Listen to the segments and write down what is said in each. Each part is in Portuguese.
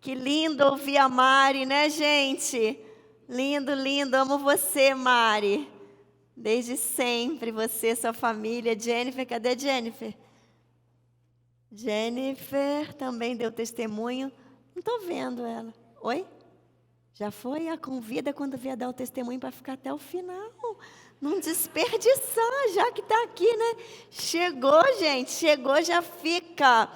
Que lindo ouvir a Mari, né, gente? Lindo, lindo. Amo você, Mari. Desde sempre, você, sua família. Jennifer, cadê a Jennifer? Jennifer também deu testemunho. Não estou vendo ela. Oi? Já foi? A convida quando vier dar o testemunho para ficar até o final. Não desperdiçar, já que está aqui, né? Chegou, gente. Chegou, já fica.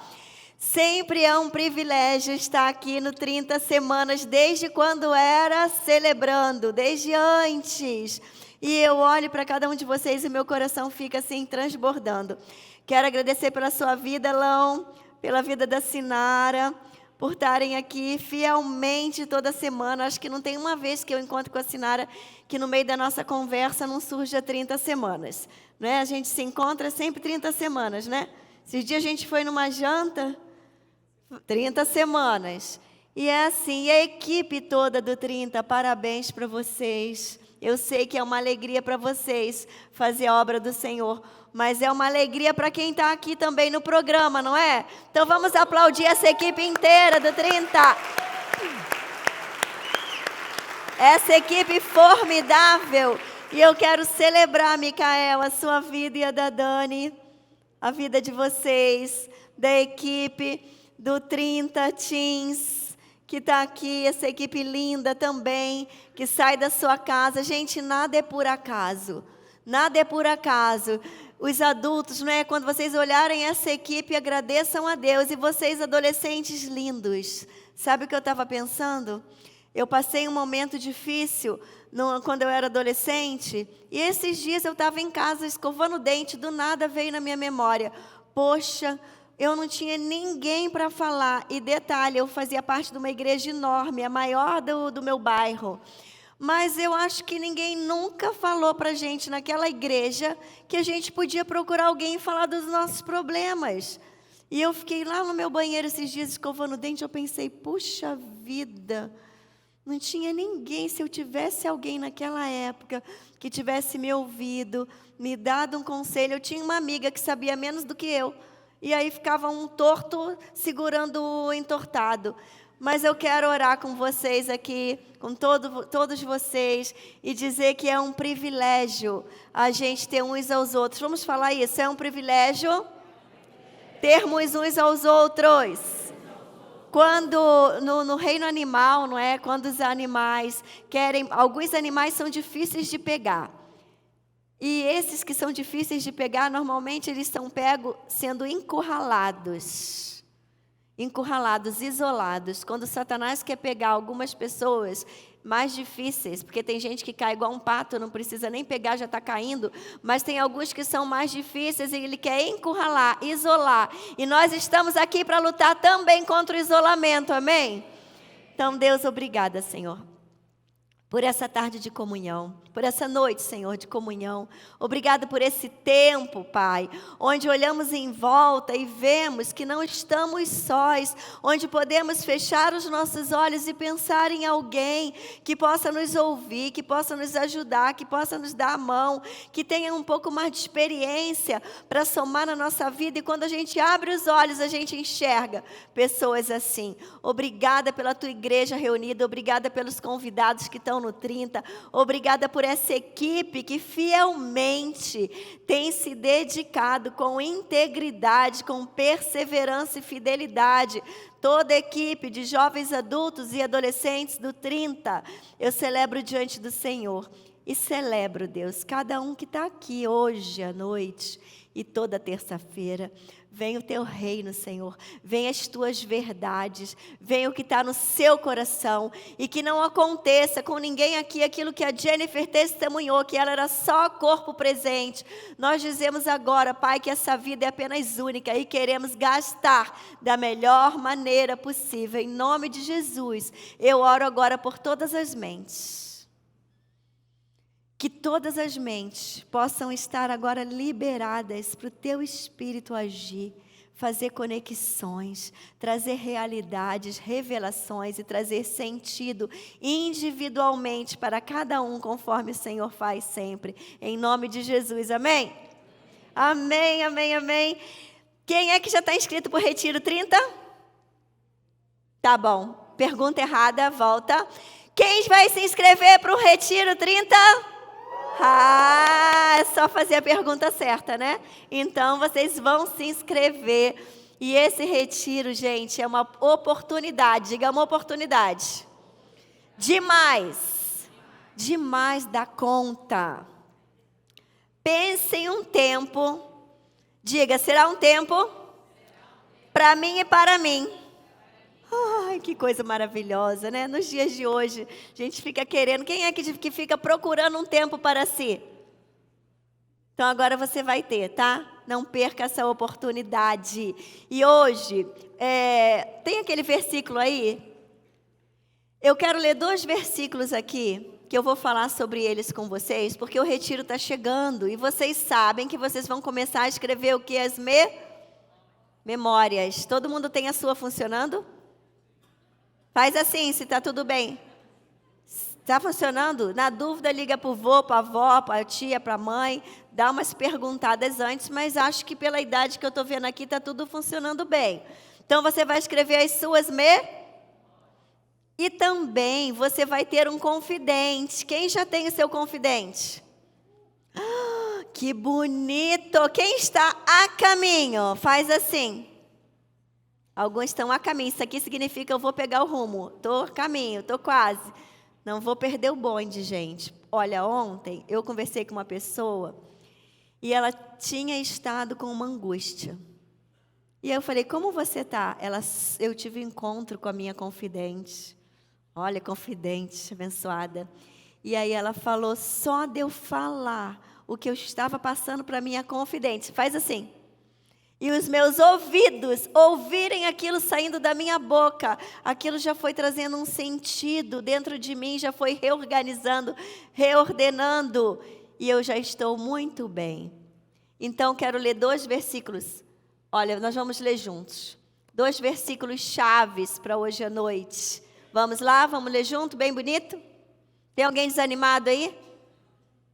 Sempre é um privilégio estar aqui no 30 Semanas, desde quando era celebrando, desde antes. E eu olho para cada um de vocês e meu coração fica assim transbordando. Quero agradecer pela sua vida, Lão, pela vida da Sinara, por estarem aqui fielmente toda semana. Acho que não tem uma vez que eu encontro com a Sinara que no meio da nossa conversa não surja 30 semanas. Né? A gente se encontra sempre 30 semanas, né? Esses dias a gente foi numa janta... 30 semanas. E é assim, e a equipe toda do 30, parabéns para vocês. Eu sei que é uma alegria para vocês fazer a obra do Senhor, mas é uma alegria para quem está aqui também no programa, não é? Então vamos aplaudir essa equipe inteira do 30. Essa equipe formidável. E eu quero celebrar, Micael, a sua vida e a da Dani, a vida de vocês, da equipe do 30 Teens, que está aqui, essa equipe linda também, que sai da sua casa. Gente, nada é por acaso, nada é por acaso. Os adultos, não é? Quando vocês olharem essa equipe, agradeçam a Deus. E vocês, adolescentes lindos, sabe o que eu estava pensando? Eu passei um momento difícil quando eu era adolescente, e esses dias eu estava em casa escovando o dente, do nada veio na minha memória, poxa, eu não tinha ninguém para falar. E detalhe, eu fazia parte de uma igreja enorme, a maior do meu bairro. Mas eu acho que ninguém nunca falou para a gente naquela igreja que a gente podia procurar alguém e falar dos nossos problemas. E eu fiquei lá no meu banheiro esses dias escovando o dente, eu pensei, puxa vida, não tinha ninguém. Se eu tivesse alguém naquela época que tivesse me ouvido, me dado um conselho. Eu tinha uma amiga que sabia menos do que eu. E aí ficava um torto segurando o entortado. Mas eu quero orar com vocês aqui, com todos vocês, e dizer que é um privilégio a gente ter uns aos outros. Vamos falar isso, é um privilégio termos uns aos outros. Quando no reino animal, não é? Quando os animais querem, alguns animais são difíceis de pegar. E esses que são difíceis de pegar, normalmente eles são pegos sendo encurralados, isolados. Quando Satanás quer pegar algumas pessoas mais difíceis, porque tem gente que cai igual um pato, não precisa nem pegar, já está caindo, mas tem alguns que são mais difíceis e ele quer encurralar, isolar. E nós estamos aqui para lutar também contra o isolamento, amém? Então, Deus, obrigada, Senhor, por essa tarde de comunhão, por essa noite, Senhor, de comunhão. Obrigado por esse tempo, Pai, onde olhamos em volta e vemos que não estamos sós, onde podemos fechar os nossos olhos e pensar em alguém que possa nos ouvir, que possa nos ajudar, que possa nos dar a mão, que tenha um pouco mais de experiência para somar na nossa vida. E quando a gente abre os olhos, a gente enxerga pessoas assim. Obrigada pela tua igreja reunida, obrigada pelos convidados que estão no 30, obrigada por essa equipe que fielmente tem se dedicado com integridade, com perseverança e fidelidade. Toda a equipe de jovens adultos e adolescentes do 30, eu celebro diante do Senhor. E celebro, Deus, cada um que está aqui hoje à noite e toda terça-feira. Vem o teu reino, Senhor, vem as tuas verdades, vem o que está no seu coração, e que não aconteça com ninguém aqui aquilo que a Jennifer testemunhou, que ela era só corpo presente. Nós dizemos agora, Pai, que essa vida é apenas única e queremos gastar da melhor maneira possível. Em nome de Jesus, eu oro agora por todas as mentes. Que todas as mentes possam estar agora liberadas para o teu Espírito agir, fazer conexões, trazer realidades, revelações e trazer sentido individualmente para cada um, conforme o Senhor faz sempre. Em nome de Jesus, amém? Amém, amém, amém. Quem é que já está inscrito para o Retiro 30? Tá bom. pergunta errada, volta. Quem vai se inscrever para o Retiro 30? É só fazer a pergunta certa, né? Então, vocês vão se inscrever. E esse retiro, gente, é uma oportunidade. Diga, uma oportunidade. Demais. Demais da conta. Pense em um tempo. Diga, será um tempo? Para mim e para mim. Ai, que coisa maravilhosa, né? Nos dias de hoje, a gente fica querendo. Quem é que fica procurando um tempo para si? Então agora você vai ter, tá? Não perca essa oportunidade. E hoje, tem aquele versículo aí? Eu quero ler 2 versículos aqui, que eu vou falar sobre eles com vocês, porque o retiro está chegando. E vocês sabem que vocês vão começar a escrever o que? As memórias. Todo mundo tem a sua funcionando? Faz assim, se está tudo bem. Está funcionando? Na dúvida, liga para o vô, para a avó, para a tia, para a mãe. Dá umas perguntadas antes, mas acho que pela idade que eu estou vendo aqui, está tudo funcionando bem. Então, você vai escrever as suas E também você vai ter um confidente. Quem já tem o seu confidente? Que bonito! Quem está a caminho? Faz assim. Alguns estão a caminho. Isso aqui significa eu vou pegar o rumo. Estou a caminho, estou quase. Não vou perder o bonde, gente. Olha, ontem eu conversei com uma pessoa e ela tinha estado com uma angústia. E eu falei, como você está? Eu tive um encontro com a minha confidente. Olha, confidente, abençoada. E aí ela falou, só de eu falar o que eu estava passando para a minha confidente. Faz assim. E os meus ouvidos ouvirem aquilo saindo da minha boca, aquilo já foi trazendo um sentido dentro de mim, já foi reorganizando, reordenando, e eu já estou muito bem. Então, quero ler 2 versículos. Olha, nós vamos ler juntos. 2 versículos chaves para hoje à noite. Vamos lá, vamos ler junto, bem bonito? Tem alguém desanimado aí?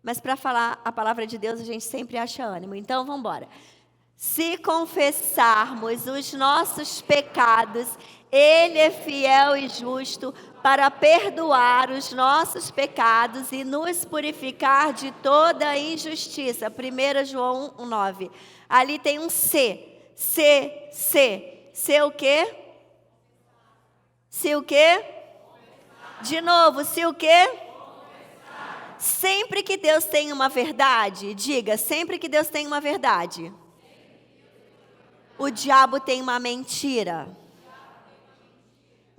Mas para falar a palavra de Deus, a gente sempre acha ânimo. Então, vamos embora. Se confessarmos os nossos pecados, Ele é fiel e justo para perdoar os nossos pecados e nos purificar de toda injustiça. 1 João 1,9. Ali tem um C. Se o quê? Se o quê? De novo, se o quê? Sempre que Deus tem uma verdade, diga, sempre que Deus tem uma verdade. O diabo tem uma mentira.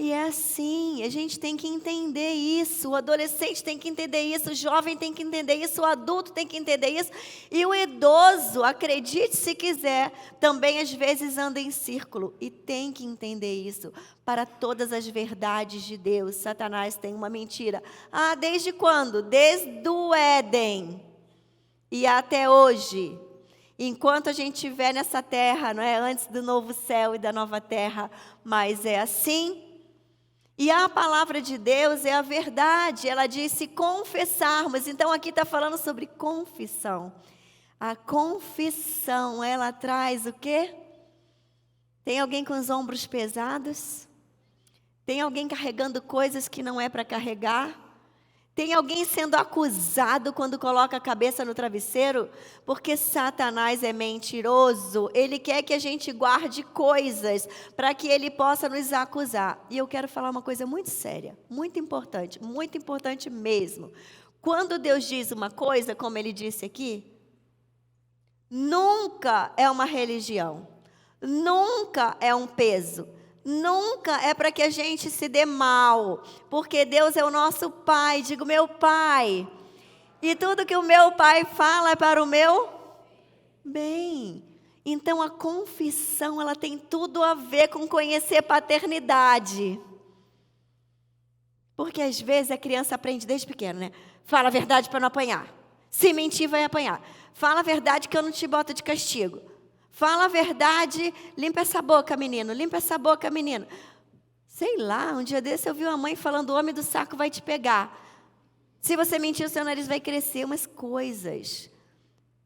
E é assim, a gente tem que entender isso. O adolescente tem que entender isso, o jovem tem que entender isso, o adulto tem que entender isso. E o idoso, acredite se quiser, também às vezes anda em círculo. E tem que entender isso. Para todas as verdades de Deus, Satanás tem uma mentira. Ah, desde quando? Desde o Éden. E até hoje. Enquanto a gente estiver nessa terra, não é? Antes do novo céu e da nova terra, mas é assim. E a palavra de Deus é a verdade, ela diz se confessarmos. Então aqui está falando sobre confissão. A confissão, ela traz o quê? Tem alguém com os ombros pesados? Tem alguém carregando coisas que não é para carregar? Tem alguém sendo acusado quando coloca a cabeça no travesseiro? Porque Satanás é mentiroso. Ele quer que a gente guarde coisas para que ele possa nos acusar. E eu quero falar uma coisa muito séria, muito importante mesmo. Quando Deus diz uma coisa, como ele disse aqui, nunca é uma religião, nunca é um peso. Nunca é para que a gente se dê mal, porque Deus é o nosso Pai, digo meu Pai, e tudo que o meu Pai fala é para o meu bem. Então a confissão, ela tem tudo a ver com conhecer paternidade, porque às vezes a criança aprende desde pequeno, né? Fala a verdade para não apanhar, se mentir vai apanhar, fala a verdade que eu não te boto de castigo. Fala a verdade, limpa essa boca, menino, limpa essa boca, menino. Sei lá, um dia desse eu vi uma mãe falando, o homem do saco vai te pegar. Se você mentir, o seu nariz vai crescer, umas coisas.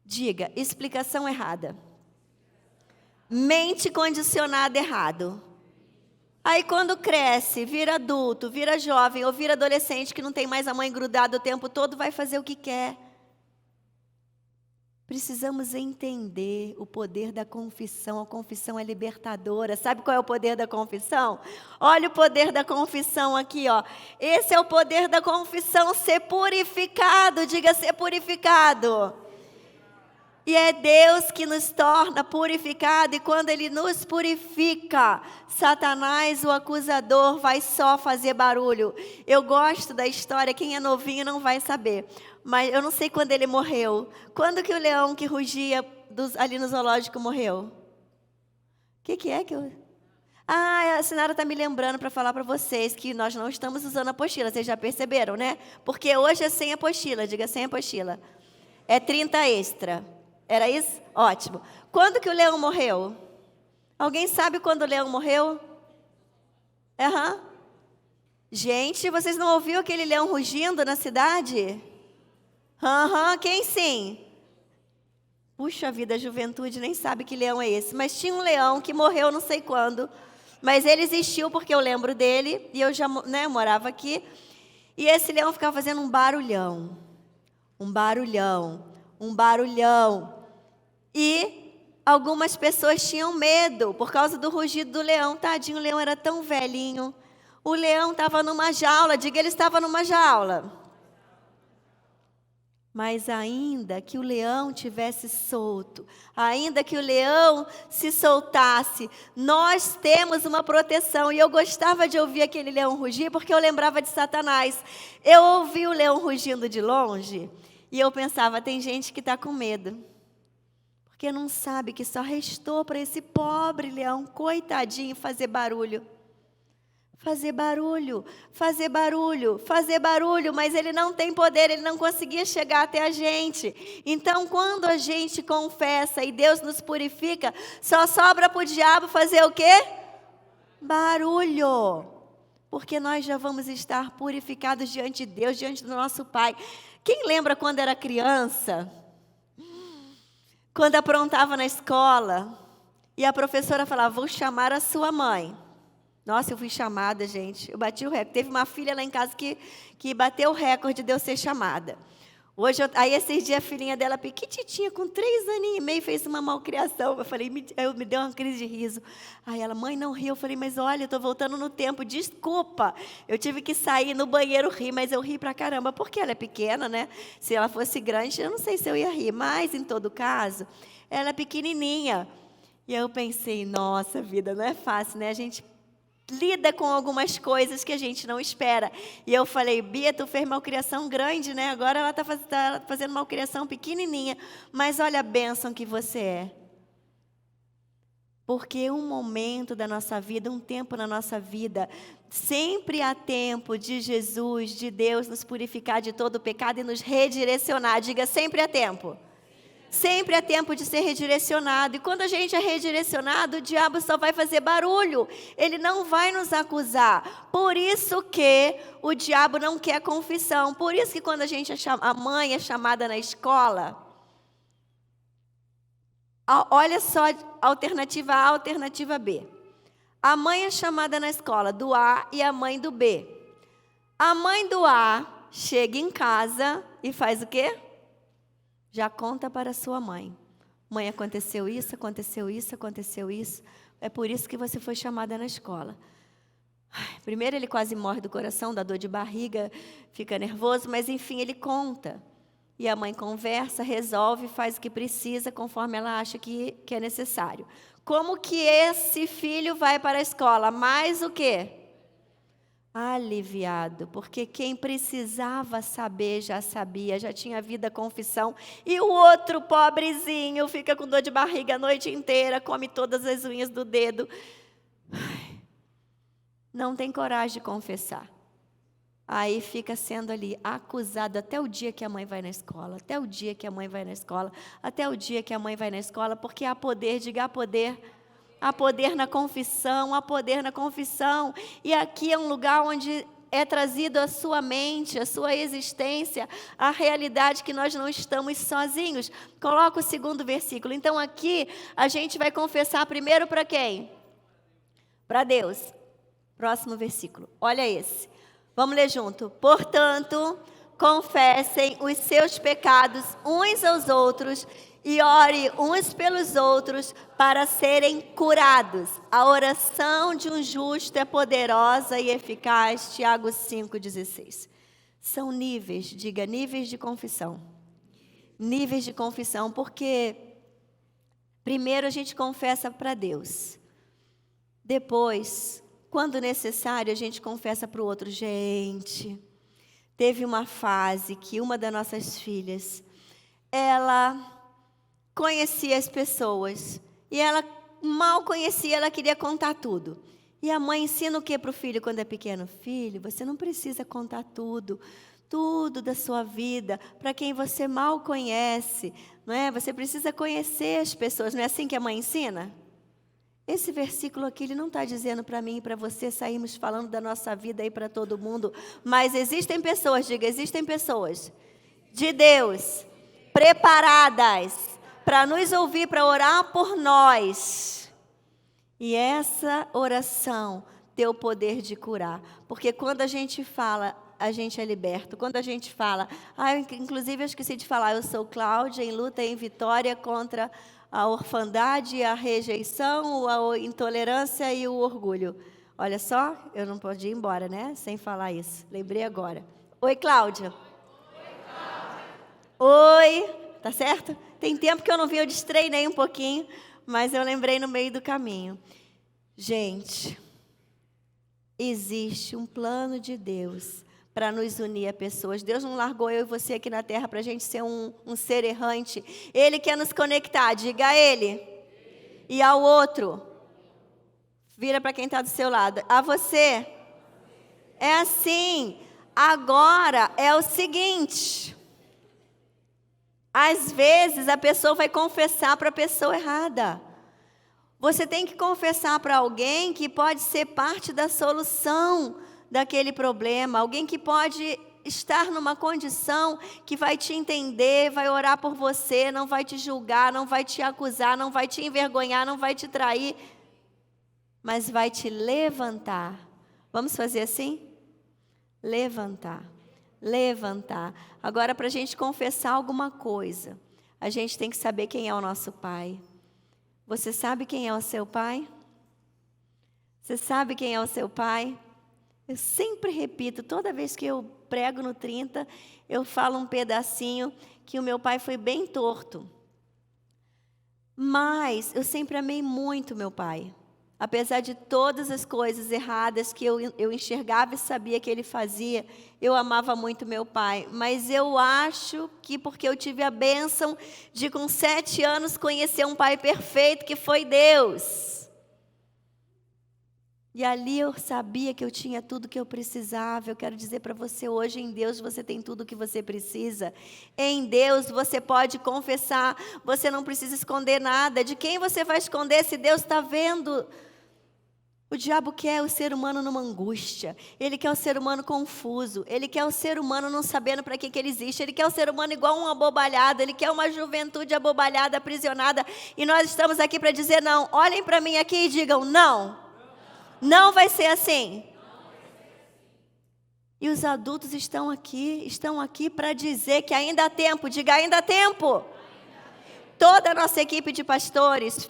Diga, explicação errada. Mente condicionada errado. Aí quando cresce, vira adulto, vira jovem ou vira adolescente que não tem mais a mãe grudada o tempo todo, vai fazer o que quer. Precisamos entender o poder da confissão. A confissão é libertadora. Sabe qual é o poder da confissão? Olha o poder da confissão aqui, ó. Esse é o poder da confissão, ser purificado. Diga, ser purificado. E é Deus que nos torna purificado, e quando Ele nos purifica, Satanás, o acusador, vai só fazer barulho. Eu gosto da história, quem é novinho não vai saber, mas eu não sei quando ele morreu. Quando que o leão que rugia ali no zoológico morreu? O que é que eu... a Sinara está me lembrando para falar para vocês que nós não estamos usando apostila, vocês já perceberam, né? Porque hoje é sem apostila, diga sem apostila. É 30 extra. Era isso? Ótimo. Quando que o leão morreu? Alguém sabe quando o leão morreu? Gente, vocês não ouviram aquele leão rugindo na cidade? Quem sim? Puxa vida, a juventude nem sabe que leão é esse. Mas tinha um leão que morreu não sei quando. Mas ele existiu porque eu lembro dele. E eu já morava aqui. E esse leão ficava fazendo um barulhão. Um barulhão. Um barulhão. E algumas pessoas tinham medo por causa do rugido do leão. Tadinho, o leão era tão velhinho. O leão estava numa jaula. Diga, ele estava numa jaula. Mas ainda que o leão tivesse solto, ainda que o leão se soltasse, nós temos uma proteção. E eu gostava de ouvir aquele leão rugir porque eu lembrava de Satanás. Eu ouvi o leão rugindo de longe e eu pensava, tem gente que está com medo. Porque não sabe que só restou para esse pobre leão, coitadinho, fazer barulho. Fazer barulho, fazer barulho, fazer barulho, mas ele não tem poder, ele não conseguia chegar até a gente. Então, quando a gente confessa e Deus nos purifica, só sobra para o diabo fazer o quê? Barulho. Porque nós já vamos estar purificados diante de Deus, diante do nosso Pai. Quem lembra quando era criança? Quando aprontava na escola e a professora falava, vou chamar a sua mãe. Nossa, eu fui chamada, gente. Eu bati o recorde. Teve uma filha lá em casa que bateu o recorde de eu ser chamada. Aí esses dias a filhinha dela, pequititinha, com 3 aninhos e meio, fez uma malcriação. Eu falei, me deu uma crise de riso. Aí ela, mãe, não ri. Eu falei, mas olha, eu estou voltando no tempo, desculpa. Eu tive que sair no banheiro rir, mas eu ri pra caramba, porque ela é pequena, né? Se ela fosse grande, eu não sei se eu ia rir. Mas, em todo caso, ela é pequenininha. E aí eu pensei, nossa vida, não é fácil, né? A gente lida com algumas coisas que a gente não espera. E eu falei, Bia, tu fez malcriação grande, né? Agora ela está fazendo malcriação pequenininha. Mas olha a bênção que você é. Porque um momento da nossa vida, um tempo na nossa vida, sempre há tempo de Jesus, de Deus nos purificar de todo o pecado e nos redirecionar. Diga, sempre há tempo. Sempre é tempo de ser redirecionado. E quando a gente é redirecionado, o diabo só vai fazer barulho. Ele não vai nos acusar. Por isso que o diabo não quer confissão. Por isso que quando a mãe é chamada na escola, olha só, alternativa A, alternativa B. A mãe é chamada na escola do A e a mãe do B. A mãe do A chega em casa e faz o quê? Já conta para sua mãe. Mãe, aconteceu isso, aconteceu isso, aconteceu isso. É por isso que você foi chamada na escola. Primeiro ele quase morre do coração, dá dor de barriga, fica nervoso, mas enfim, ele conta. E a mãe conversa, resolve, faz o que precisa, conforme ela acha que é necessário. Como que esse filho vai para a escola? Mais o quê? Aliviado, porque quem precisava saber já sabia, já tinha vida confissão, e o outro pobrezinho fica com dor de barriga a noite inteira, come todas as unhas do dedo, não tem coragem de confessar. Aí fica sendo ali acusado até o dia que a mãe vai na escola, até o dia que a mãe vai na escola, até o dia que a mãe vai na escola, porque há poder, diga há poder. Há poder na confissão, há poder na confissão. E aqui é um lugar onde é trazido à sua mente, à sua existência, a realidade que nós não estamos sozinhos. Coloca o 2º versículo. Então aqui a gente vai confessar primeiro para quem? Para Deus. Próximo versículo. Olha esse. Vamos ler junto. Portanto, confessem os seus pecados uns aos outros e ore uns pelos outros para serem curados. A oração de um justo é poderosa e eficaz. Tiago 5,16. São níveis, diga, níveis de confissão. Níveis de confissão, porque primeiro a gente confessa para Deus. Depois, quando necessário, a gente confessa para o outro. Gente, teve uma fase que uma das nossas filhas, ela conhecia as pessoas. E ela mal conhecia, ela queria contar tudo. E a mãe ensina o que para o filho quando é pequeno? Filho, você não precisa contar tudo da sua vida, para quem você mal conhece. Não é? Você precisa conhecer as pessoas. Não é assim que a mãe ensina? Esse versículo aqui, ele não está dizendo para mim e para você sairmos falando da nossa vida aí para todo mundo. Mas existem pessoas, diga, existem pessoas de Deus, preparadas para nos ouvir, para orar por nós. E essa oração tem o poder de curar. Porque quando a gente fala, a gente é liberto. Quando a gente fala, inclusive eu esqueci de falar, eu sou Cláudia, em luta e em vitória contra a orfandade, a rejeição, a intolerância e o orgulho. Olha só, eu não podia ir embora, né? Sem falar isso. Lembrei agora. Oi, Cláudia. Oi, tá certo? Tem tempo que eu não vi, eu destreinei um pouquinho, mas eu lembrei no meio do caminho. Gente, existe um plano de Deus para nos unir a pessoas. Deus não largou eu e você aqui na terra para a gente ser um ser errante. Ele quer nos conectar, diga a Ele. E ao outro. Vira para quem está do seu lado. A você. É assim. Agora é o seguinte. Às vezes a pessoa vai confessar para a pessoa errada. Você tem que confessar para alguém que pode ser parte da solução daquele problema. Alguém que pode estar numa condição que vai te entender, vai orar por você, não vai te julgar, não vai te acusar, não vai te envergonhar, não vai te trair, mas vai te levantar. Vamos fazer assim? Levantar. Levantar. Agora, para a gente confessar alguma coisa, a gente tem que saber quem é o nosso Pai. Você sabe quem é o seu Pai? Você sabe quem é o seu Pai? Eu sempre repito, toda vez que eu prego no 30, eu falo um pedacinho que o meu pai foi bem torto. Mas eu sempre amei muito meu pai. Apesar de todas as coisas erradas que eu enxergava e sabia que ele fazia, eu amava muito meu pai. Mas eu acho que porque eu tive a bênção de, com 7 anos, conhecer um pai perfeito, que foi Deus. E ali eu sabia que eu tinha tudo que eu precisava. Eu quero dizer para você hoje, em Deus você tem tudo o que você precisa. Em Deus você pode confessar, você não precisa esconder nada. De quem você vai esconder se Deus está vendo? O diabo quer o ser humano numa angústia. Ele quer o ser humano confuso. Ele quer o ser humano não sabendo para que ele existe. Ele quer o ser humano igual um abobalhado. Ele quer uma juventude abobalhada, aprisionada. E nós estamos aqui para dizer não. Olhem para mim aqui e digam não. Não vai ser assim. E os adultos estão aqui para dizer que ainda há tempo. Diga, ainda há tempo. Toda a nossa equipe de pastores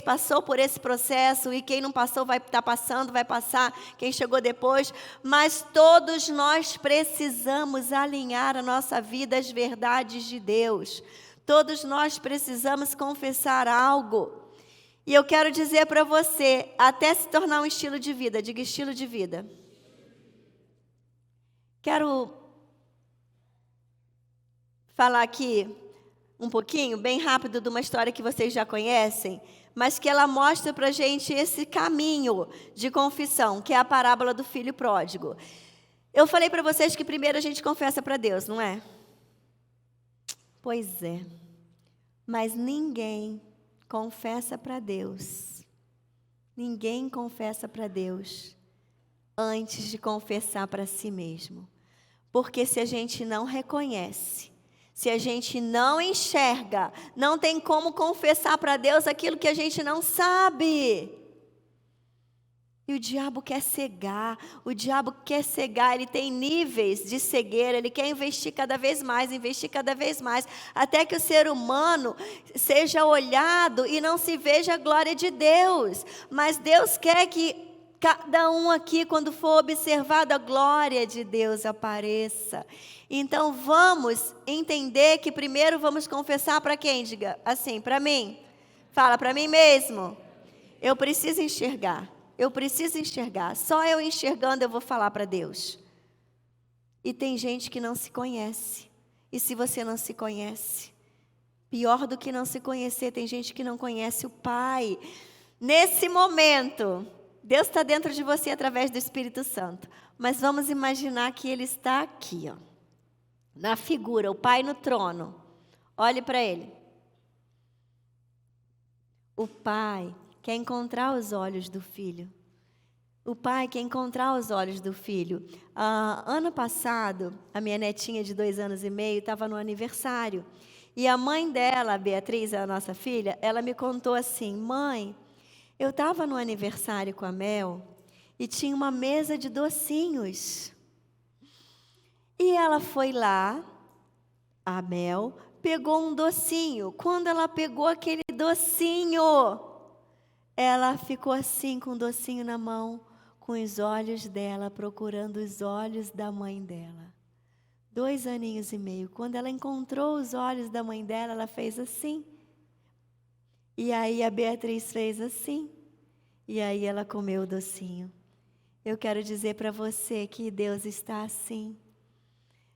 passou por esse processo, e quem não passou vai estar passando, vai passar, quem chegou depois, mas todos nós precisamos alinhar a nossa vida às verdades de Deus. Todos nós precisamos confessar algo. E eu quero dizer para você, até se tornar um estilo de vida, diga estilo de vida. Quero falar aqui um pouquinho, bem rápido, de uma história que vocês já conhecem, mas que ela mostra para a gente esse caminho de confissão, que é a parábola do filho pródigo. Eu falei para vocês que primeiro a gente confessa para Deus, não é? Pois é, mas ninguém confessa para Deus. Ninguém confessa para Deus antes de confessar para si mesmo. Porque se a gente não reconhece, se a gente não enxerga, não tem como confessar para Deus aquilo que a gente não sabe. E o diabo quer cegar, ele tem níveis de cegueira, ele quer investir cada vez mais, até que o ser humano seja olhado e não se veja a glória de Deus. Mas Deus quer que cada um aqui, quando for observado, a glória de Deus apareça. Então vamos entender que primeiro vamos confessar para quem? Diga assim, para mim. Fala, para mim mesmo. Eu preciso enxergar. Só eu enxergando eu vou falar para Deus. E tem gente que não se conhece. E se você não se conhece, pior do que não se conhecer, tem gente que não conhece o Pai. Nesse momento, Deus está dentro de você através do Espírito Santo. Mas vamos imaginar que Ele está aqui, ó, na figura, o Pai no trono. Olhe para Ele. O Pai quer encontrar os olhos do filho. O pai quer encontrar os olhos do filho. Ano passado, a minha netinha de 2 anos e meio estava no aniversário. E a mãe dela, a Beatriz, a nossa filha, ela me contou assim: mãe, eu estava no aniversário com a Mel e tinha uma mesa de docinhos. E ela foi lá, a Mel, pegou um docinho. Quando ela pegou aquele docinho, ela ficou assim com o docinho na mão, com os olhos dela, procurando os olhos da mãe dela. 2 aninhos e meio. Quando ela encontrou os olhos da mãe dela, ela fez assim. E aí a Beatriz fez assim. E aí ela comeu o docinho. Eu quero dizer para você que Deus está assim.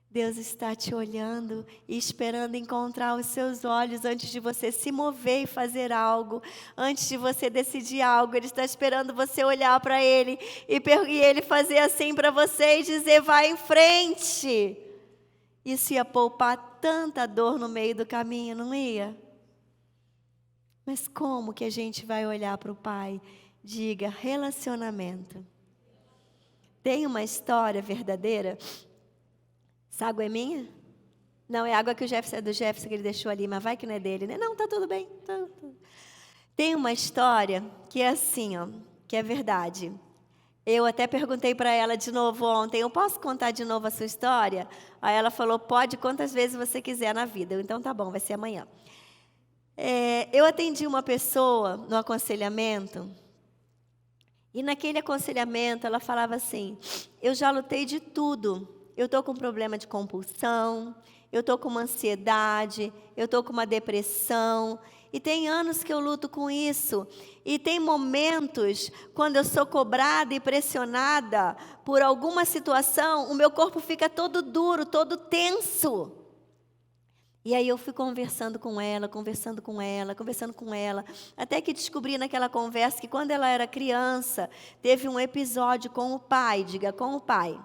Deus está te olhando e esperando encontrar os seus olhos antes de você se mover e fazer algo, antes de você decidir algo. Ele está esperando você olhar para Ele e Ele fazer assim para você e dizer: vai em frente. Isso ia poupar tanta dor no meio do caminho, não ia? Mas como que a gente vai olhar para o Pai? Diga: relacionamento. Tem uma história verdadeira. Essa água é minha? Não, é água que é do Jefferson que ele deixou ali, mas vai que não é dele, né? Não, tá tudo bem. Tem uma história que é assim, ó, que é verdade. Eu até perguntei para ela de novo ontem: eu posso contar de novo a sua história? Aí ela falou: pode, quantas vezes você quiser na vida. Então tá bom, vai ser amanhã. Eu atendi uma pessoa no aconselhamento, e naquele aconselhamento ela falava assim: eu já lutei de tudo. Eu estou com problema de compulsão, eu estou com uma ansiedade, eu estou com uma depressão, e tem anos que eu luto com isso. E tem momentos, quando eu sou cobrada e pressionada por alguma situação, o meu corpo fica todo duro, todo tenso. E aí eu fui conversando com ela, até que descobri naquela conversa que quando ela era criança, teve um episódio com o pai, diga, com o pai.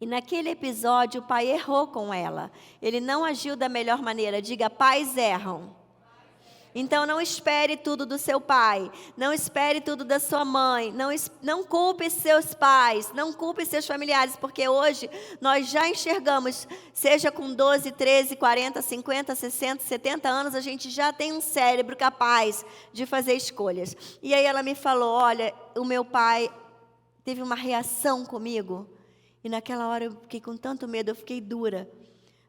E naquele episódio o pai errou com ela. Ele não agiu da melhor maneira. Diga: pais erram. Então não espere tudo do seu pai. Não espere tudo da sua mãe. Não culpe seus pais. Não culpe seus familiares. Porque hoje nós já enxergamos, seja com 12, 13, 40, 50, 60, 70 anos, a gente já tem um cérebro capaz de fazer escolhas. E aí ela me falou: olha, o meu pai teve uma reação comigo. E naquela hora eu fiquei com tanto medo, eu fiquei dura.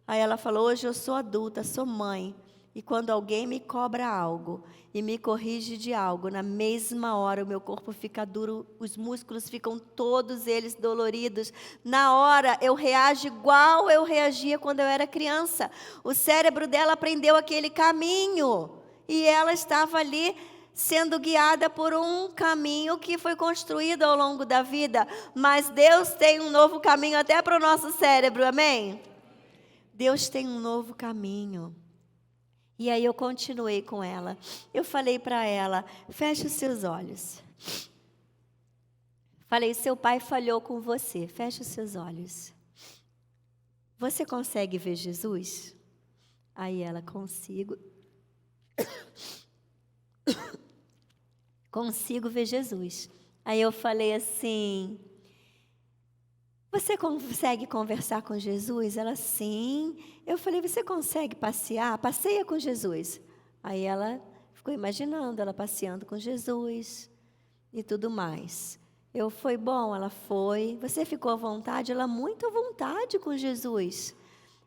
Aí ela falou: hoje eu sou adulta, sou mãe. E quando alguém me cobra algo e me corrige de algo, na mesma hora o meu corpo fica duro, os músculos ficam todos eles doloridos. Na hora eu reajo igual eu reagia quando eu era criança. O cérebro dela aprendeu aquele caminho. E ela estava ali sendo guiada por um caminho que foi construído ao longo da vida. Mas Deus tem um novo caminho até para o nosso cérebro, amém? Deus tem um novo caminho. E aí eu continuei com ela. Eu falei para ela: feche os seus olhos. Falei: seu pai falhou com você, feche os seus olhos. Você consegue ver Jesus? Aí ela: consigo. Consigo ver Jesus. Aí eu falei assim: você consegue conversar com Jesus? Ela: sim. Eu falei: você consegue passear? Passeia com Jesus. Aí ela ficou imaginando ela passeando com Jesus. e tudo mais. Foi bom, ela foi. Você ficou à vontade? Ela muito à vontade com Jesus.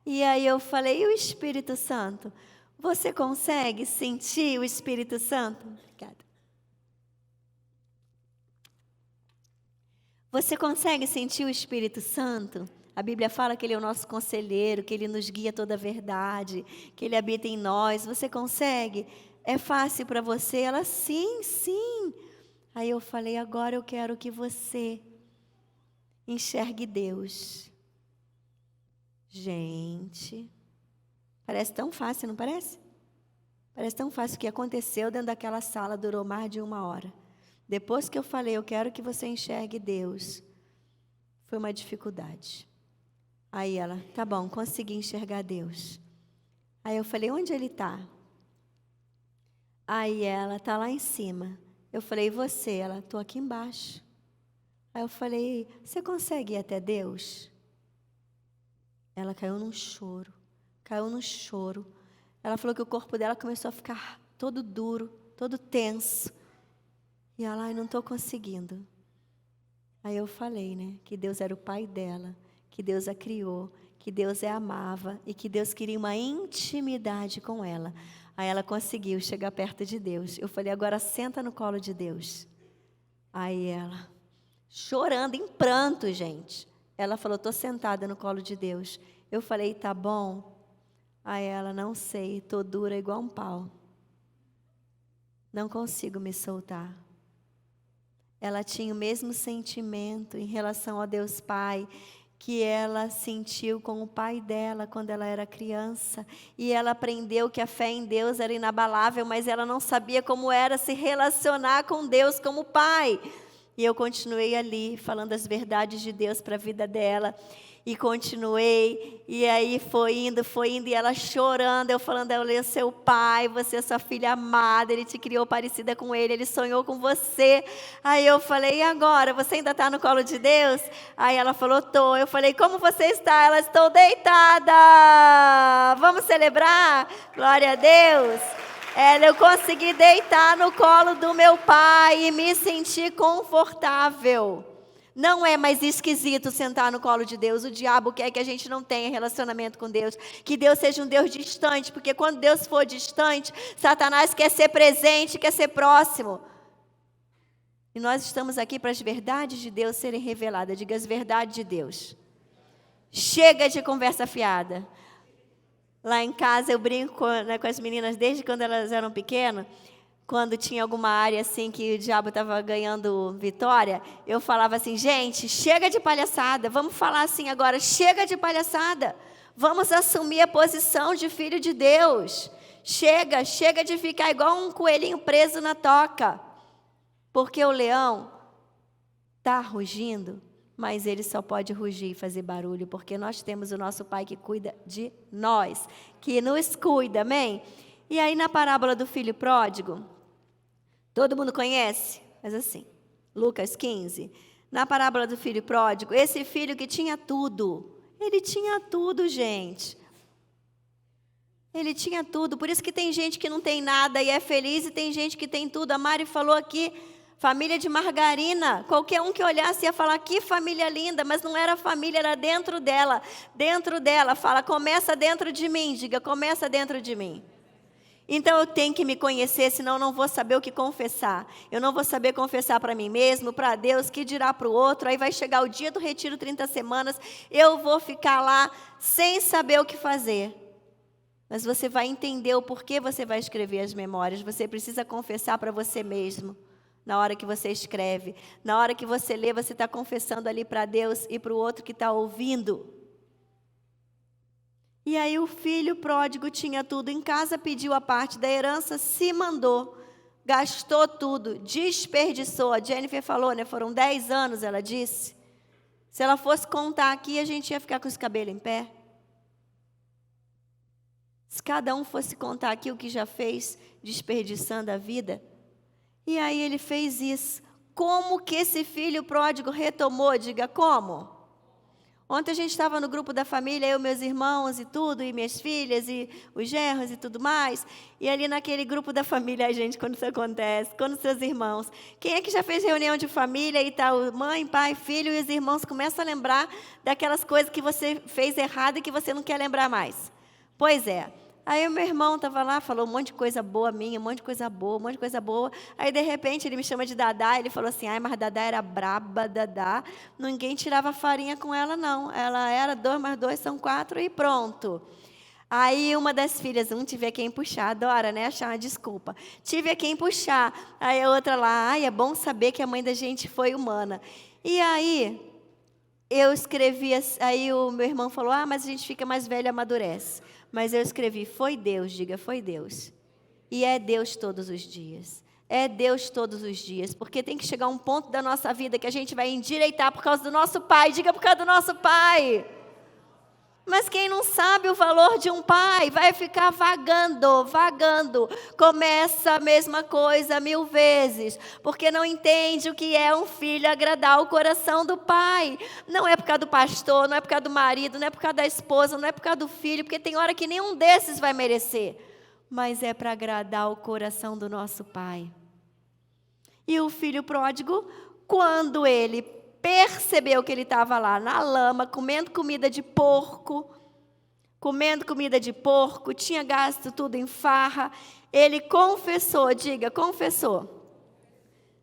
E aí eu falei, e o Espírito Santo? Você consegue sentir o Espírito Santo? Obrigada. Você consegue sentir o Espírito Santo? A Bíblia fala que Ele é o nosso conselheiro, que Ele nos guia toda a verdade, que Ele habita em nós. Você consegue? É fácil para você? Ela, sim, sim. Aí eu falei, agora eu quero que você enxergue Deus. Gente, parece tão fácil, não parece? Parece tão fácil. O que aconteceu dentro daquela sala durou mais de 1 hora. Depois que eu falei, eu quero que você enxergue Deus, foi uma dificuldade. Aí ela, tá bom, consegui enxergar Deus. Aí eu falei, onde Ele está? Aí ela, tá lá em cima. Eu falei, e você? Ela, estou aqui embaixo. Aí eu falei, você consegue ir até Deus? Ela caiu num choro. Ela falou que o corpo dela começou a ficar todo duro, todo tenso. E ela, não estou conseguindo. Aí eu falei, né, que Deus era o pai dela, que Deus a criou, que Deus a amava e que Deus queria uma intimidade com ela. Aí ela conseguiu chegar perto de Deus. Eu falei, agora senta no colo de Deus. Aí ela, chorando, em pranto, gente. Ela falou, estou sentada no colo de Deus. Eu falei, tá bom. Aí ela, não sei, estou dura igual um pau. Não consigo me soltar. Ela tinha o mesmo sentimento em relação a Deus Pai que ela sentiu com o pai dela quando ela era criança. E ela aprendeu que a fé em Deus era inabalável, mas ela não sabia como era se relacionar com Deus como pai. E eu continuei ali, falando as verdades de Deus para a vida dela. E continuei, e aí foi indo, e ela chorando, eu falando, ele é seu pai, você é sua filha amada, Ele te criou parecida com Ele, Ele sonhou com você. Aí eu falei, e agora, você ainda está no colo de Deus? Aí ela falou, tô. Eu falei, como você está? Ela, estou deitada. Vamos celebrar? Glória a Deus. Eu consegui deitar no colo do meu pai e me sentir confortável. Não é mais esquisito sentar no colo de Deus. O diabo quer que a gente não tenha relacionamento com Deus. Que Deus seja um Deus distante. Porque quando Deus for distante, Satanás quer ser presente, quer ser próximo. E nós estamos aqui para as verdades de Deus serem reveladas. Diga as verdades de Deus. Chega de conversa fiada. Lá em casa eu brinco, né, com as meninas desde quando elas eram pequenas. Quando tinha alguma área assim que o diabo estava ganhando vitória, eu falava assim, gente, chega de palhaçada, vamos falar assim agora, chega de palhaçada, vamos assumir a posição de filho de Deus, chega de ficar igual um coelhinho preso na toca, porque o leão está rugindo, mas ele só pode rugir e fazer barulho, porque nós temos o nosso Pai que cuida de nós, que nos cuida, amém? E aí na parábola do filho pródigo, todo mundo conhece? Mas assim, Lucas 15, na parábola do filho pródigo, esse filho que tinha tudo, ele tinha tudo, gente. Ele tinha tudo, por isso que tem gente que não tem nada e é feliz, e tem gente que tem tudo. A Mari falou aqui, família de margarina, qualquer um que olhasse ia falar, que família linda, mas não era família, era dentro dela, fala, começa dentro de mim, diga, começa dentro de mim. Então eu tenho que me conhecer, senão eu não vou saber o que confessar. Eu não vou saber confessar para mim mesmo, para Deus, que dirá para o outro. Aí vai chegar o dia do retiro, 30 semanas, eu vou ficar lá sem saber o que fazer. Mas você vai entender o porquê você vai escrever as memórias. Você precisa confessar para você mesmo. Na hora que você escreve, na hora que você lê, você está confessando ali para Deus e para o outro que está ouvindo. E aí o filho pródigo tinha tudo em casa, pediu a parte da herança, se mandou, gastou tudo, desperdiçou. A Jennifer falou, né? Foram 10 anos, ela disse. Se ela fosse contar aqui, a gente ia ficar com os cabelos em pé. Se cada um fosse contar aqui o que já fez, desperdiçando a vida. E aí ele fez isso. Como que esse filho pródigo retomou? Diga como? Ontem a gente estava no grupo da família, eu, meus irmãos e tudo, e minhas filhas, e os genros e tudo mais. E ali naquele grupo da família, gente, quando isso acontece, quando seus irmãos... Quem é que já fez reunião de família e tal, mãe, pai, filho, e os irmãos começam a lembrar daquelas coisas que você fez errado e que você não quer lembrar mais? Pois é. Aí o meu irmão estava lá, falou um monte de coisa boa minha, um monte de coisa boa, um monte de coisa boa. Aí, de repente, ele me chama de Dadá, ele falou assim, ai, mas Dadá era braba, Dadá. Ninguém tirava farinha com ela, não. Ela era 2 mais 2 são 4 e pronto. Aí uma das filhas, tive a quem puxar, adora, né, achar uma desculpa. Tive a quem puxar. Aí a outra lá, ai, é bom saber que a mãe da gente foi humana. E aí, eu escrevi, aí o meu irmão falou, mas a gente fica mais velho e amadurece. Mas eu escrevi, foi Deus, diga, foi Deus. E é Deus todos os dias. É Deus todos os dias. Porque tem que chegar um ponto da nossa vida que a gente vai endireitar por causa do nosso pai. Diga, por causa do nosso pai. Mas quem não sabe o valor de um pai vai ficar vagando, vagando. Começa a mesma coisa 1000 vezes, porque não entende o que é um filho agradar o coração do pai. Não é por causa do pastor, não é por causa do marido, não é por causa da esposa, não é por causa do filho, porque tem hora que nenhum desses vai merecer. Mas é para agradar o coração do nosso pai. E o filho pródigo, quando ele percebeu que ele estava lá na lama, comendo comida de porco, tinha gasto tudo em farra, ele confessou, diga, confessou.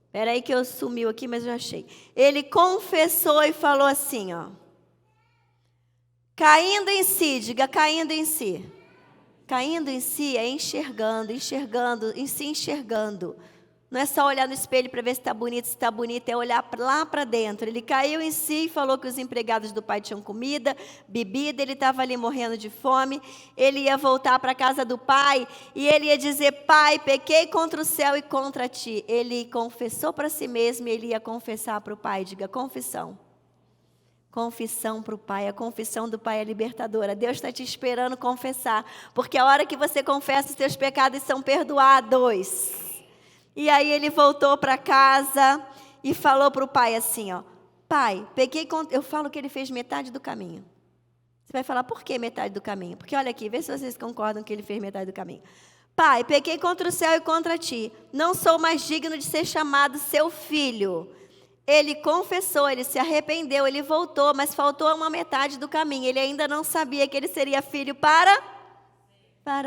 Espera aí que eu sumiu aqui, mas eu achei. Ele confessou e falou assim, caindo em si, diga, caindo em si. Caindo em si é enxergando, e se enxergando. Não é só olhar no espelho para ver se está bonito, é olhar lá para dentro. Ele caiu em si e falou que os empregados do pai tinham comida, bebida, ele estava ali morrendo de fome. Ele ia voltar para a casa do pai e ele ia dizer, pai, pequei contra o céu e contra ti. Ele confessou para si mesmo e ele ia confessar para o pai. Diga, confissão. Confissão para o pai, a confissão do pai é libertadora. Deus está te esperando confessar, porque a hora que você confessa, os teus pecados são perdoados. E aí ele voltou para casa e falou para o pai assim, pai, eu falo que ele fez metade do caminho. Você vai falar, por que metade do caminho? Porque olha aqui, vê se vocês concordam que ele fez metade do caminho. Pai, pequei contra o céu e contra ti, não sou mais digno de ser chamado seu filho. Ele confessou, ele se arrependeu, ele voltou, mas faltou uma metade do caminho. Ele ainda não sabia que ele seria filho para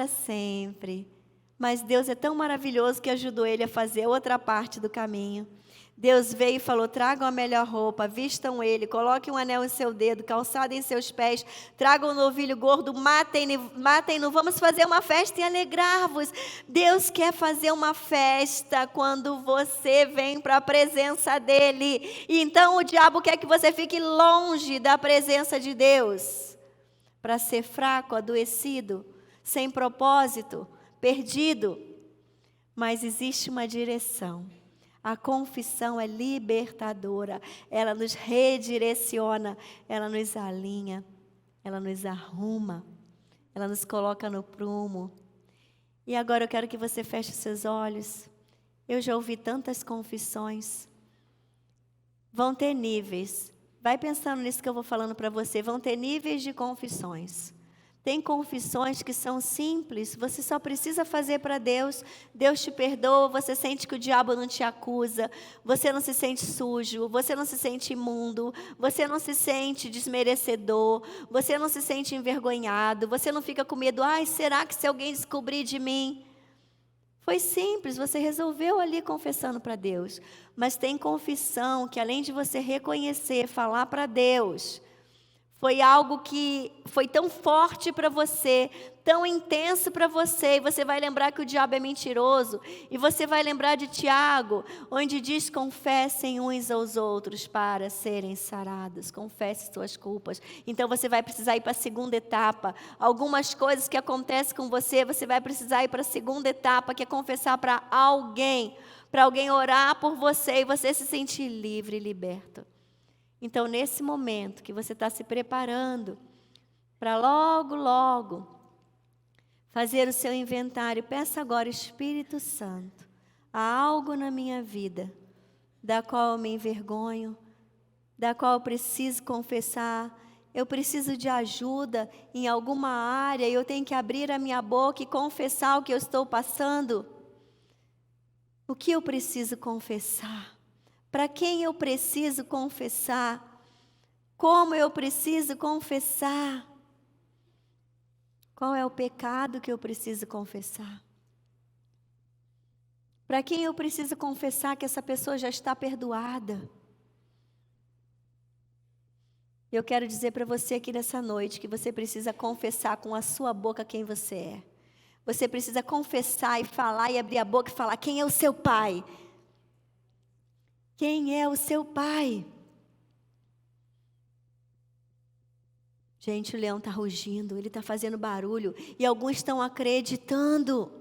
sempre. Mas Deus é tão maravilhoso que ajudou ele a fazer outra parte do caminho. Deus veio e falou, tragam a melhor roupa, vistam ele, coloquem um anel em seu dedo, calçado em seus pés, tragam um novilho gordo, matem-no, vamos fazer uma festa e alegrar-vos. Deus quer fazer uma festa quando você vem para a presença dele. E então o diabo quer que você fique longe da presença de Deus, para ser fraco, adoecido, sem propósito, perdido. Mas existe uma direção. A confissão é libertadora, ela nos redireciona, ela nos alinha, ela nos arruma, ela nos coloca no prumo. E agora eu quero que você feche os seus olhos. Eu já ouvi tantas confissões. Vão ter níveis. Vai pensando nisso que eu vou falando para você. Vão ter níveis de confissões. Tem confissões que são simples, você só precisa fazer para Deus, Deus te perdoa, você sente que o diabo não te acusa, você não se sente sujo, você não se sente imundo, você não se sente desmerecedor, você não se sente envergonhado, você não fica com medo, será que se alguém descobrir de mim? Foi simples, você resolveu ali confessando para Deus, mas tem confissão que além de você reconhecer, falar para Deus, foi algo que foi tão forte para você, tão intenso para você, e você vai lembrar que o diabo é mentiroso, e você vai lembrar de Tiago, onde diz, confessem uns aos outros para serem sarados, confesse suas culpas. Então você vai precisar ir para a segunda etapa, algumas coisas que acontecem com você, você vai precisar ir para a segunda etapa, que é confessar para alguém orar por você, e você se sentir livre e liberto. Então, nesse momento que você está se preparando para logo fazer o seu inventário, peça agora, Espírito Santo, há algo na minha vida da qual eu me envergonho, da qual eu preciso confessar, eu preciso de ajuda em alguma área, eu tenho que abrir a minha boca e confessar o que eu estou passando. O que eu preciso confessar? Para quem eu preciso confessar? Como eu preciso confessar? Qual é o pecado que eu preciso confessar? Para quem eu preciso confessar que essa pessoa já está perdoada? Eu quero dizer para você aqui nessa noite que você precisa confessar com a sua boca quem você é. Você precisa confessar e falar e abrir a boca e falar quem é o seu pai. Quem é o seu pai? Gente, o leão está rugindo, ele está fazendo barulho e alguns estão acreditando.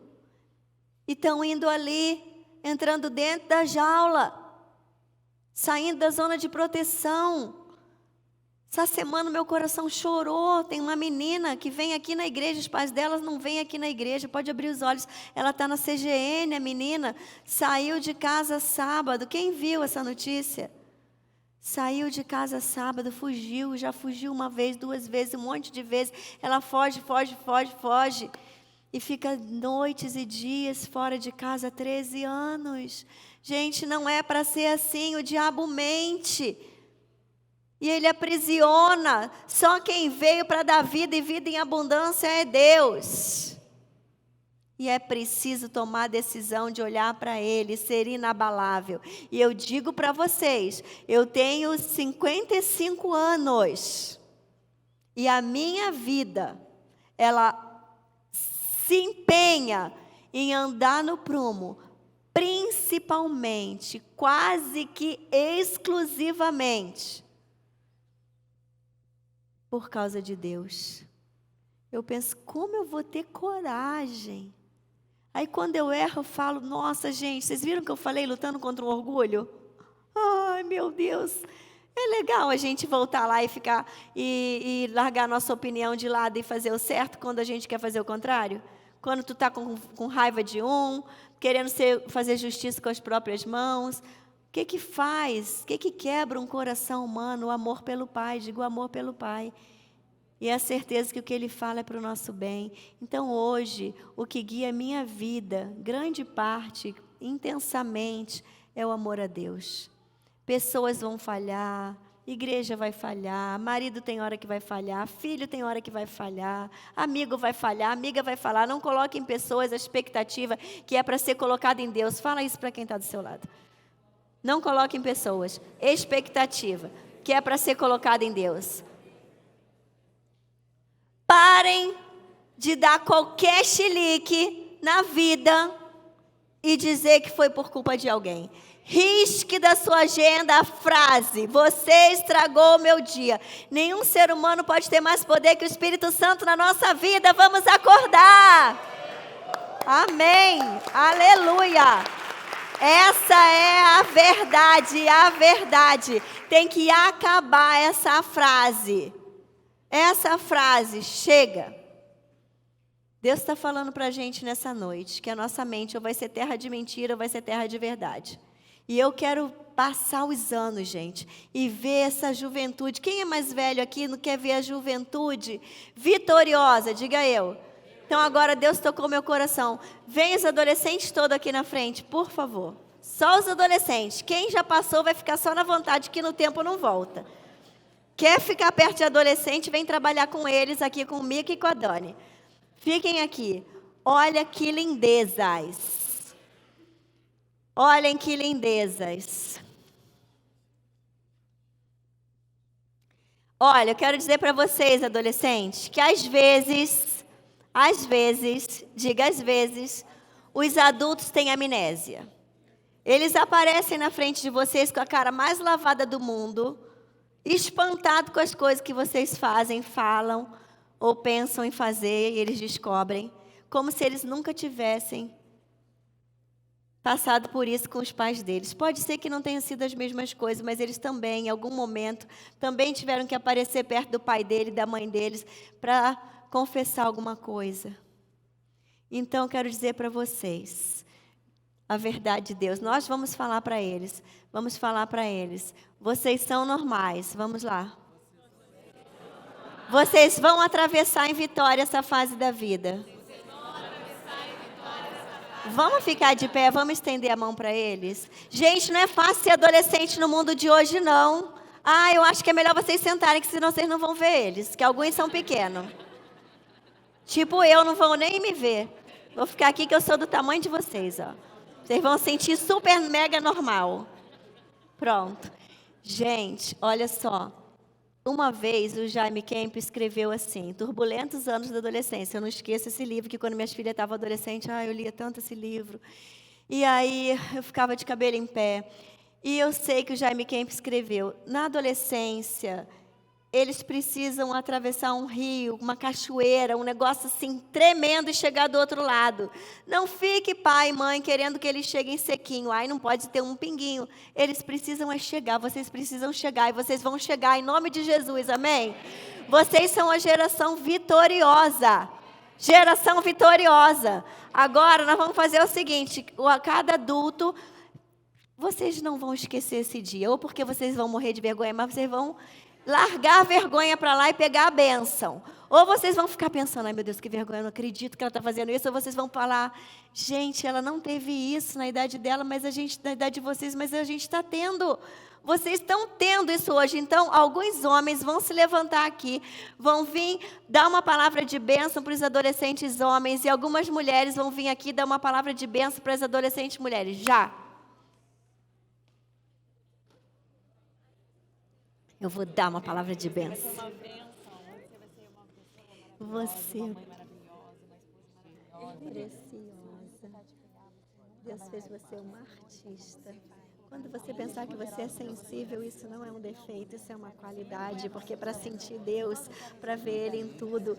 E estão indo ali, entrando dentro da jaula, saindo da zona de proteção. Essa semana meu coração chorou. Tem uma menina que vem aqui na igreja, os pais delas não vêm aqui na igreja, pode abrir os olhos. Ela está na CGN, a menina saiu de casa sábado. Quem viu essa notícia? Saiu de casa sábado, fugiu, já fugiu uma vez, duas vezes, um monte de vezes. Ela foge. E fica noites e dias fora de casa há 13 anos. Gente, não é para ser assim, o diabo mente. E ele aprisiona. Só quem veio para dar vida e vida em abundância é Deus. E é preciso tomar a decisão de olhar para Ele, ser inabalável. E eu digo para vocês, eu tenho 55 anos. E a minha vida, ela se empenha em andar no prumo, principalmente, quase que exclusivamente, por causa de Deus. Eu penso, como eu vou ter coragem? Aí quando eu erro, eu falo, nossa gente, vocês viram que eu falei lutando contra o orgulho? Ai meu Deus, é legal a gente voltar lá e ficar, e largar a nossa opinião de lado e fazer o certo quando a gente quer fazer o contrário? Quando tu está com raiva de um, querendo fazer justiça com as próprias mãos, o que faz? O que quebra um coração humano? O amor pelo Pai, digo o amor pelo Pai. E a certeza que o que Ele fala é para o nosso bem. Então hoje, o que guia a minha vida, grande parte, intensamente, é o amor a Deus. Pessoas vão falhar, igreja vai falhar, marido tem hora que vai falhar, filho tem hora que vai falhar, amigo vai falhar, amiga vai falar. Não coloque em pessoas a expectativa que é para ser colocada em Deus. Fala isso para quem está do seu lado. Não coloque em pessoas expectativa que é para ser colocada em Deus. Parem de dar qualquer chilique na vida e dizer que foi por culpa de alguém. Risque da sua agenda a frase: você estragou o meu dia. Nenhum ser humano pode ter mais poder que o Espírito Santo na nossa vida. Vamos acordar. Amém. Aleluia. Essa é a verdade, a verdade. Tem que acabar essa frase. Essa frase, chega. Deus está falando para a gente nessa noite, que a nossa mente ou vai ser terra de mentira ou vai ser terra de verdade. E eu quero passar os anos, gente, e ver essa juventude. Quem é mais velho aqui não quer ver a juventude vitoriosa? Diga eu. Então agora Deus tocou meu coração. Vem os adolescentes todos aqui na frente, por favor. Só os adolescentes. Quem já passou vai ficar só na vontade, que no tempo não volta. Quer ficar perto de adolescente, vem trabalhar com eles aqui, com o Mica e com a Dani. Fiquem aqui. Olha que lindezas. Olhem que lindezas. Olha, eu quero dizer para vocês, adolescentes, que às vezes, diga às vezes, os adultos têm amnésia. Eles aparecem na frente de vocês com a cara mais lavada do mundo, espantado com as coisas que vocês fazem, falam ou pensam em fazer, e eles descobrem, como se eles nunca tivessem passado por isso com os pais deles. Pode ser que não tenham sido as mesmas coisas, mas eles também, em algum momento, também tiveram que aparecer perto do pai dele, da mãe deles, para confessar alguma coisa. Então, quero dizer para vocês a verdade de Deus. Nós vamos falar para eles. Vocês são normais. Vamos lá. Vocês vão atravessar em vitória essa fase da vida. Vamos ficar de pé, vamos estender a mão para eles. Gente, não é fácil ser adolescente no mundo de hoje, não. Eu acho que é melhor vocês sentarem, que senão vocês não vão ver eles, que alguns são pequenos. Tipo eu, não vão nem me ver. Vou ficar aqui que eu sou do tamanho de vocês, ó. Vocês vão sentir super mega normal. Pronto. Gente, olha só. Uma vez o Jaime Kemp escreveu assim: Turbulentos anos da adolescência. Eu não esqueço esse livro, que quando minhas filhas estavam adolescentes, eu lia tanto esse livro. E aí eu ficava de cabelo em pé. E eu sei que o Jaime Kemp escreveu: na adolescência, eles precisam atravessar um rio, uma cachoeira, um negócio assim tremendo e chegar do outro lado. Não fique pai e mãe querendo que eles cheguem sequinho. Não pode ter um pinguinho. Eles precisam chegar, vocês precisam chegar e vocês vão chegar em nome de Jesus, amém? Vocês são a geração vitoriosa. Geração vitoriosa. Agora nós vamos fazer o seguinte: a cada adulto, vocês não vão esquecer esse dia, ou porque vocês vão morrer de vergonha, mas vocês vão largar a vergonha para lá e pegar a bênção. Ou vocês vão ficar pensando: ai meu Deus, que vergonha, eu não acredito que ela está fazendo isso. Ou vocês vão falar: gente, ela não teve isso na idade dela, mas a gente, na idade de vocês, mas a gente está tendo. Vocês estão tendo isso hoje. Então, alguns homens vão se levantar aqui, vão vir dar uma palavra de bênção para os adolescentes homens, e algumas mulheres vão vir aqui dar uma palavra de bênção para as adolescentes mulheres. Já. Eu vou dar uma palavra de bênção. Você é preciosa. Deus fez você uma artista. Quando você pensar que você é sensível, isso não é um defeito, isso é uma qualidade. Porque para sentir Deus, para ver Ele em tudo,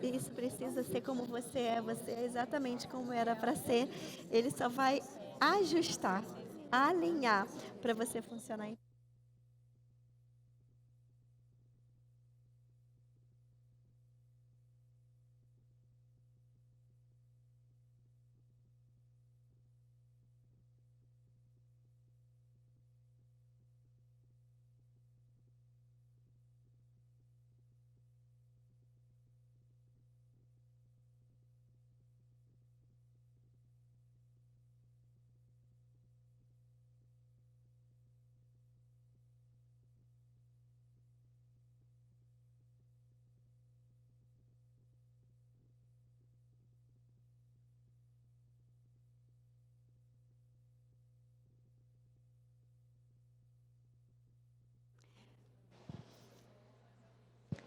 isso precisa ser como você é exatamente como era para ser. Ele só vai ajustar, alinhar para você funcionar em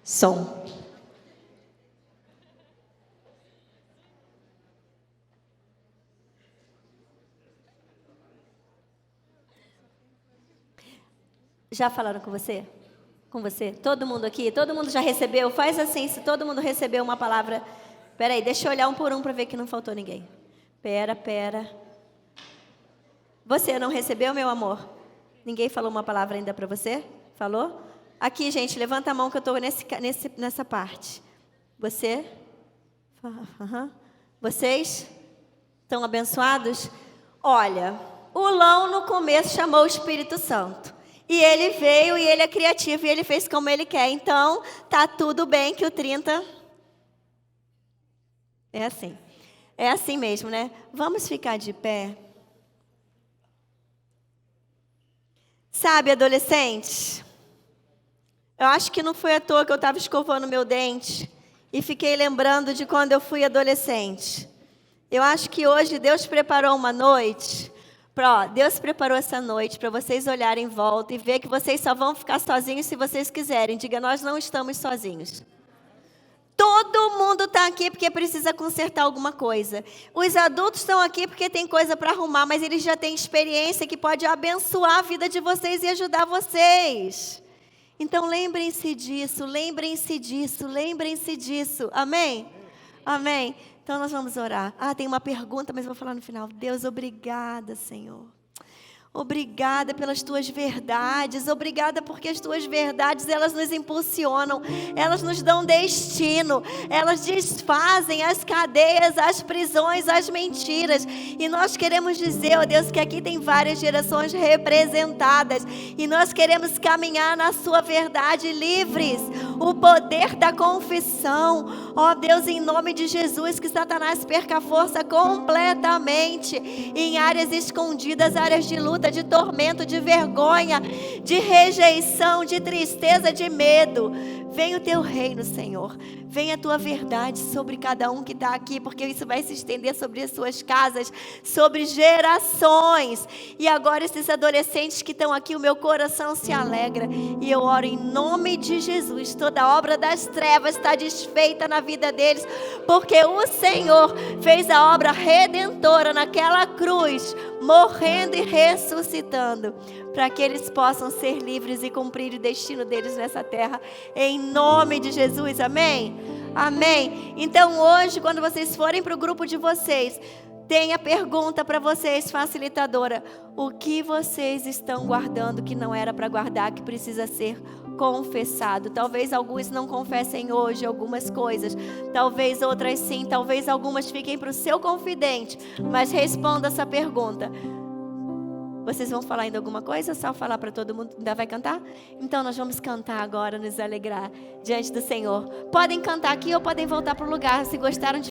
som. Já falaram com você? Com você? Todo mundo aqui? Todo mundo já recebeu? Faz assim, se todo mundo recebeu uma palavra. Espera aí, deixa eu olhar um por um para ver que não faltou ninguém. Pera. Você não recebeu, meu amor? Ninguém falou uma palavra ainda para você? Falou? Aqui, gente, levanta a mão que eu estou nessa parte. Você? Uhum. Vocês? Estão abençoados? Olha, o Lão no começo chamou o Espírito Santo. E ele veio e ele é criativo e ele fez como ele quer. Então, tá tudo bem que o 30... É assim. É assim mesmo, né? Vamos ficar de pé. Sabe, adolescentes, eu acho que não foi à toa que eu estava escovando meu dente e fiquei lembrando de quando eu fui adolescente. Eu acho que hoje Deus preparou uma noite, Deus preparou essa noite para vocês olharem em volta e ver que vocês só vão ficar sozinhos se vocês quiserem. Diga: nós não estamos sozinhos. Todo mundo está aqui porque precisa consertar alguma coisa. Os adultos estão aqui porque tem coisa para arrumar, mas eles já têm experiência que pode abençoar a vida de vocês e ajudar vocês. Então lembrem-se disso, lembrem-se disso, lembrem-se disso. Amém? Amém? Então nós vamos orar. Tem uma pergunta, mas eu vou falar no final. Deus, obrigada, Senhor. Obrigada pelas tuas verdades, obrigada porque as tuas verdades, elas nos impulsionam, elas nos dão destino, elas desfazem as cadeias, as prisões, as mentiras. E nós queremos dizer, ó Deus, que aqui tem várias gerações representadas e nós queremos caminhar na sua verdade livres. o poder da confissão. Ó Deus, em nome de Jesus, que Satanás perca a força completamente em áreas escondidas, áreas de luta, de tormento, de vergonha, de rejeição, de tristeza, de medo. Venha o teu reino, Senhor. Venha a tua verdade sobre cada um que está aqui, porque isso vai se estender sobre as suas casas, sobre gerações. E agora esses adolescentes que estão aqui, o meu coração se alegra. E eu oro em nome de Jesus. Toda obra das trevas está desfeita na vida deles, porque o Senhor fez a obra redentora naquela cruz, morrendo e ressuscitando, para que eles possam ser livres e cumprir o destino deles nessa terra, em nome de Jesus, amém? Amém. Então hoje, quando vocês forem para o grupo de vocês, tem a pergunta para vocês, facilitadora: o que vocês estão guardando que não era para guardar, que precisa ser confessado? Talvez alguns não confessem hoje algumas coisas, talvez outras sim, talvez algumas fiquem para o seu confidente, mas responda essa pergunta. Vocês vão falar ainda alguma coisa? Ou só falar para todo mundo? Ainda vai cantar? Então nós vamos cantar agora, nos alegrar diante do Senhor. Podem cantar aqui ou podem voltar para o lugar, se gostaram de